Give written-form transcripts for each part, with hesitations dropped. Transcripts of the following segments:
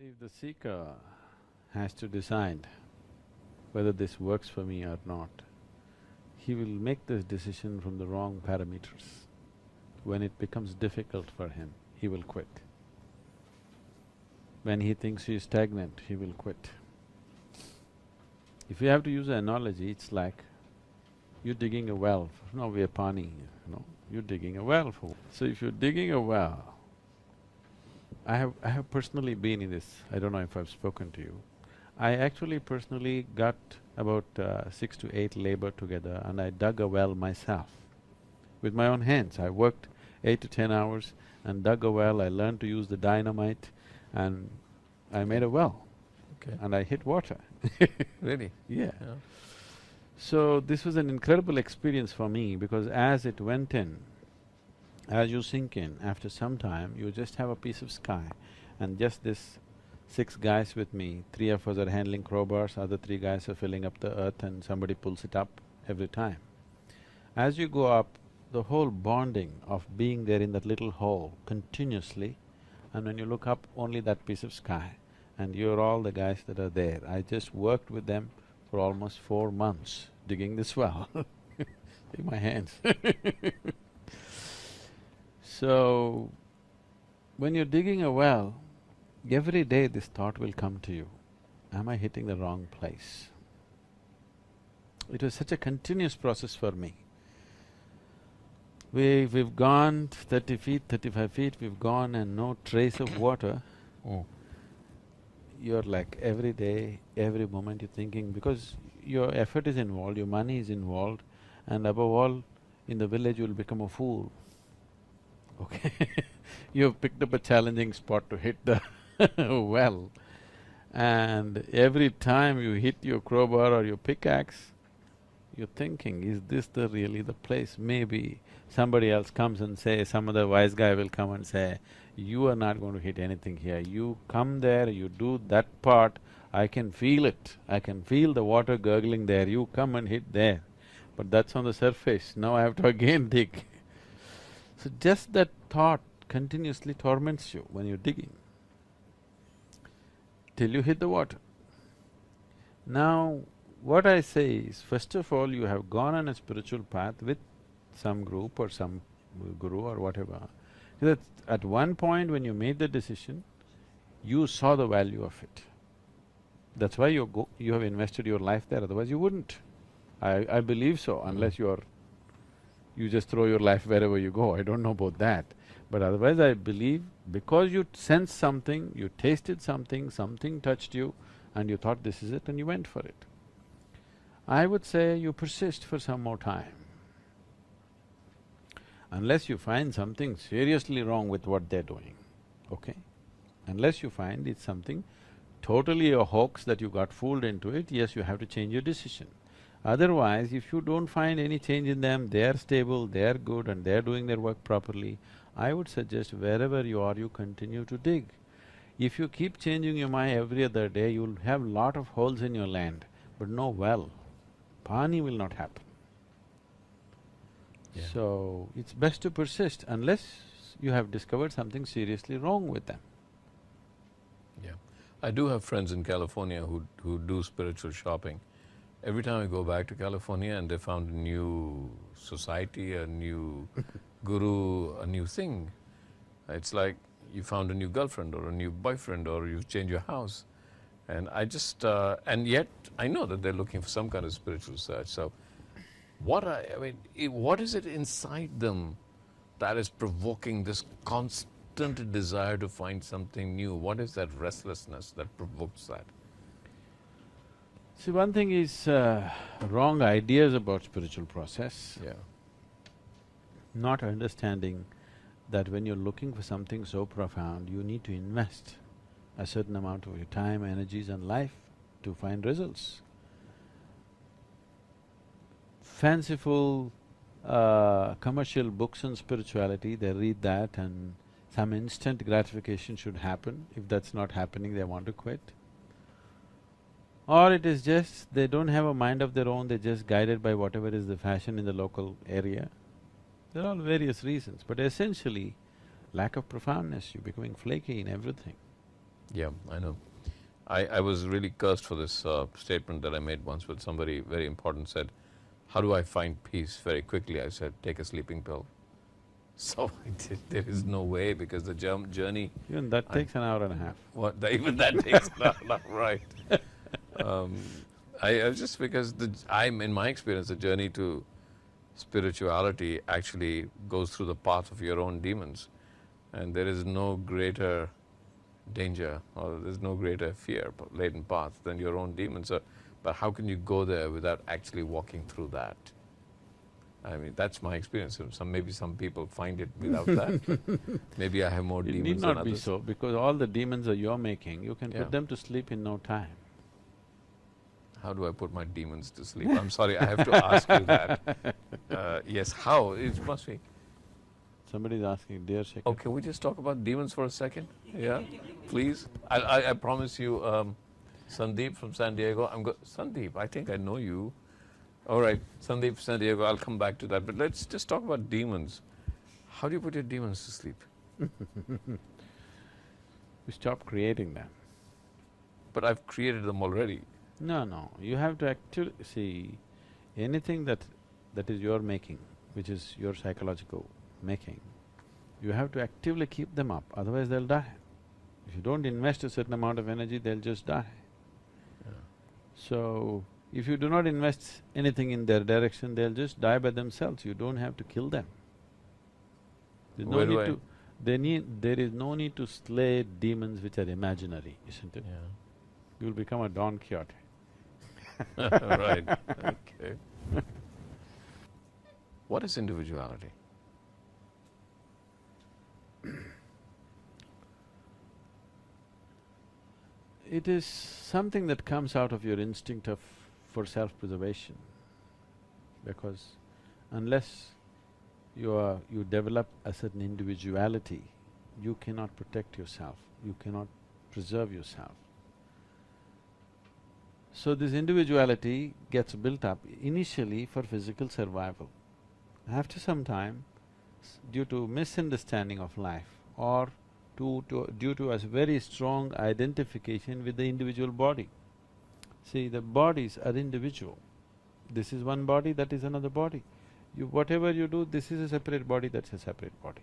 If the seeker has to decide whether this works for me or not, he will make this decision from the wrong parameters. When it becomes difficult for him, he will quit. When he thinks he is stagnant, he will quit. If you have to use an analogy, it's like you're digging a well, no, we're pani, you're digging a well for… So if you're digging a well, I have personally been in this, I don't know if I've spoken to you. I actually personally got about 6 to 8 labor together and I dug a well myself with my own hands. I worked 8 to 10 hours and dug a well, I learned to use the dynamite and I made a well. Okay. And I hit water. Really? Yeah. So this was an incredible experience for me because as it went in, as you sink in, after some time you just have a piece of sky and just this 6 guys with me, 3 of us are handling crowbars, other 3 guys are filling up the earth and somebody pulls it up every time. As you go up, the whole bonding of being there in that little hole continuously, and when you look up, only that piece of sky, and you're all the guys that are there. I just worked with them for almost 4 months digging this well in my hands So, when you're digging a well, every day this thought will come to you, am I hitting the wrong place? It was such a continuous process for me. We've gone 30 feet, 35 feet, we've gone and no trace of water. Oh. You're like every day, every moment you're thinking, because your effort is involved, your money is involved, and above all, in the village you'll become a fool, okay You've picked up a challenging spot to hit the well, and every time you hit your crowbar or your pickaxe, you're thinking, is this really the place? Maybe somebody else comes and say, some other wise guy will come and say, you are not going to hit anything here. You come there, you do that part, I can feel it. I can feel the water gurgling there, you come and hit there. But that's on the surface, now I have to again dig. So just that thought continuously torments you when you're digging, till you hit the water. Now, what I say is, first of all, you have gone on a spiritual path with some group or some guru or whatever. That at one point when you made the decision, you saw the value of it. That's why you have invested your life there, otherwise you wouldn't. I believe so, unless you just throw your life wherever you go, I don't know about that. But otherwise I believe because you sensed something, you tasted something, something touched you and you thought this is it and you went for it. I would say you persist for some more time. Unless you find something seriously wrong with what they're doing, okay? Unless you find it's something totally a hoax that you got fooled into it, yes, you have to change your decision. Otherwise, if you don't find any change in them, they're stable, they're good and they're doing their work properly, I would suggest wherever you are, you continue to dig. If you keep changing your mind every other day, you'll have lot of holes in your land, but no well. Pani will not happen. Yeah. So, it's best to persist unless you have discovered something seriously wrong with them. Yeah. I do have friends in California who do spiritual shopping. Every time I go back to California and they found a new society, a new guru, a new thing, it's like you found a new girlfriend or a new boyfriend or you've changed your house. And I just… and yet I know that they're looking for some kind of spiritual search. So what what is it inside them that is provoking this constant desire to find something new? What is that restlessness that provokes that? See, one thing is wrong ideas about spiritual process. Yeah. Not understanding that when you're looking for something so profound, you need to invest a certain amount of your time, energies and life to find results. Fanciful commercial books on spirituality, they read that and some instant gratification should happen. If that's not happening, they want to quit. Or it is just they don't have a mind of their own, they're just guided by whatever is the fashion in the local area. There are all various reasons, but essentially, lack of profoundness, you're becoming flaky in everything. Yeah, I know. I was really cursed for this statement that I made once with somebody very important said, how do I find peace very quickly? I said, take a sleeping pill. So I did. There is no way because the journey, Even that I'm, takes an hour and a half. even that takes not right. I just because I'm in my experience, the journey to spirituality actually goes through the path of your own demons. And there is no greater danger or there's no greater fear laden path than your own demons. So, but how can you go there without actually walking through that? I mean, that's my experience. Maybe some people find it without that, but maybe I have more It need demons than not be others. so, because all the demons are you're making, you can Yeah. put them to sleep in no time. How do I put my demons to sleep? I'm sorry, I have to ask you that. Yes, how? It must be. Somebody's asking, dear Shekhar. Oh, can we just talk about demons for a second? Yeah, please. I promise you, Sandeep from San Diego. Sandeep, I think I know you. All right, Sandeep, San Diego. I'll come back to that. But let's just talk about demons. How do you put your demons to sleep? You stop creating them. But I've created them already. No, you have to actually… see, anything that is your making, which is your psychological making, you have to actively keep them up, otherwise they'll die. If you don't invest a certain amount of energy, they'll just die. Yeah. So, if you do not invest anything in their direction, they'll just die by themselves, you don't have to kill them. There's no Where do need I- to… there is no need to slay demons which are imaginary, isn't it? Yeah. You'll become a Don Quixote. Right. Okay. What is individuality? It is something that comes out of your instinct for self-preservation, because unless you develop a certain individuality, you cannot protect yourself, you cannot preserve yourself. So this individuality gets built up initially for physical survival. After some time, due to misunderstanding of life or due to a very strong identification with the individual body. See, the bodies are individual. This is one body, that is another body. Whatever you do, this is a separate body, that's a separate body.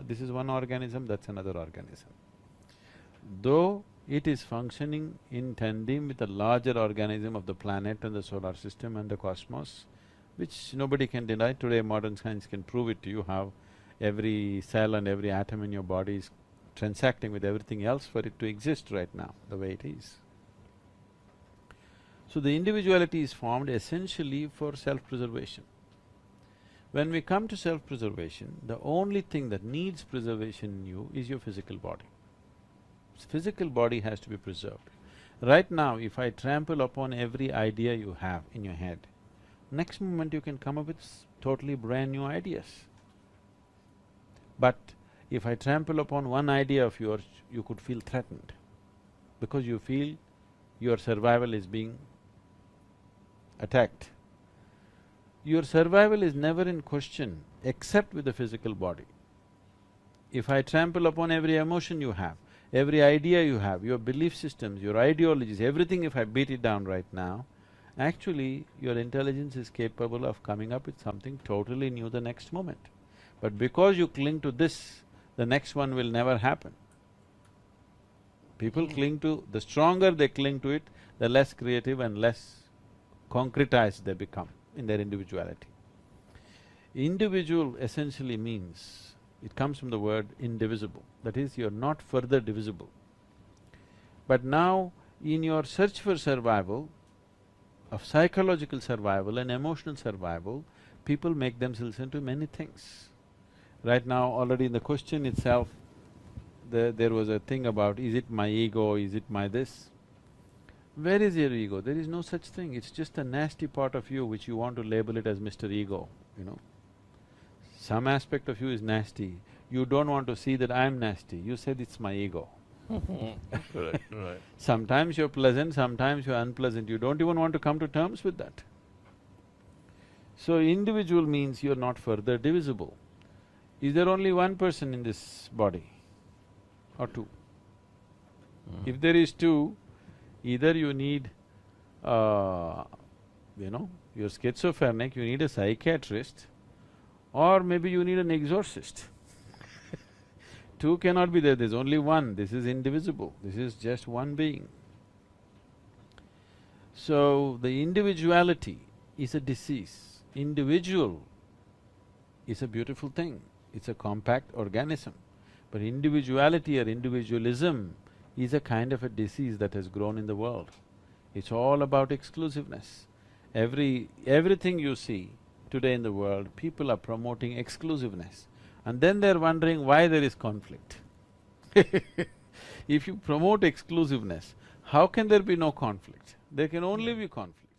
This is one organism, that's another organism. Though it is functioning in tandem with the larger organism of the planet and the solar system and the cosmos, which nobody can deny. Today modern science can prove it to you how every cell and every atom in your body is transacting with everything else for it to exist right now, the way it is. So the individuality is formed essentially for self-preservation. When we come to self-preservation, the only thing that needs preservation in you is your physical body. Physical body has to be preserved. Right now, if I trample upon every idea you have in your head, next moment you can come up with totally brand new ideas. But if I trample upon one idea of yours, you could feel threatened, because you feel your survival is being attacked. Your survival is never in question except with the physical body. If I trample upon every emotion you have, every idea you have, your belief systems, your ideologies, everything, if I beat it down right now, actually your intelligence is capable of coming up with something totally new the next moment. But because you cling to this, the next one will never happen. People cling to… the stronger they cling to it, the less creative and less concretized they become in their individuality. Individual essentially means, it comes from the word indivisible, that is, you're not further divisible. But now, in your search for survival, of psychological survival and emotional survival, people make themselves into many things. Right now, already in the question itself, there was a thing about, is it my ego, is it my this? Where is your ego? There is no such thing, it's just a nasty part of you which you want to label it as Mr. Ego, you know. Some aspect of you is nasty, you don't want to see that I'm nasty, you said it's my ego. Right, right. Sometimes you're pleasant, sometimes you're unpleasant, you don't even want to come to terms with that. So individual means you're not further divisible. Is there only one person in this body or two? If there is two, either you need, you're schizophrenic, you need a psychiatrist, or maybe you need an exorcist. Two cannot be there, there's only one, this is indivisible, this is just one being. So, the individuality is a disease. Individual is a beautiful thing, it's a compact organism. But individuality or individualism is a kind of a disease that has grown in the world. It's all about exclusiveness. Everything you see today in the world, people are promoting exclusiveness. And then they're wondering why there is conflict. If you promote exclusiveness, how can there be no conflict? There can only be conflict.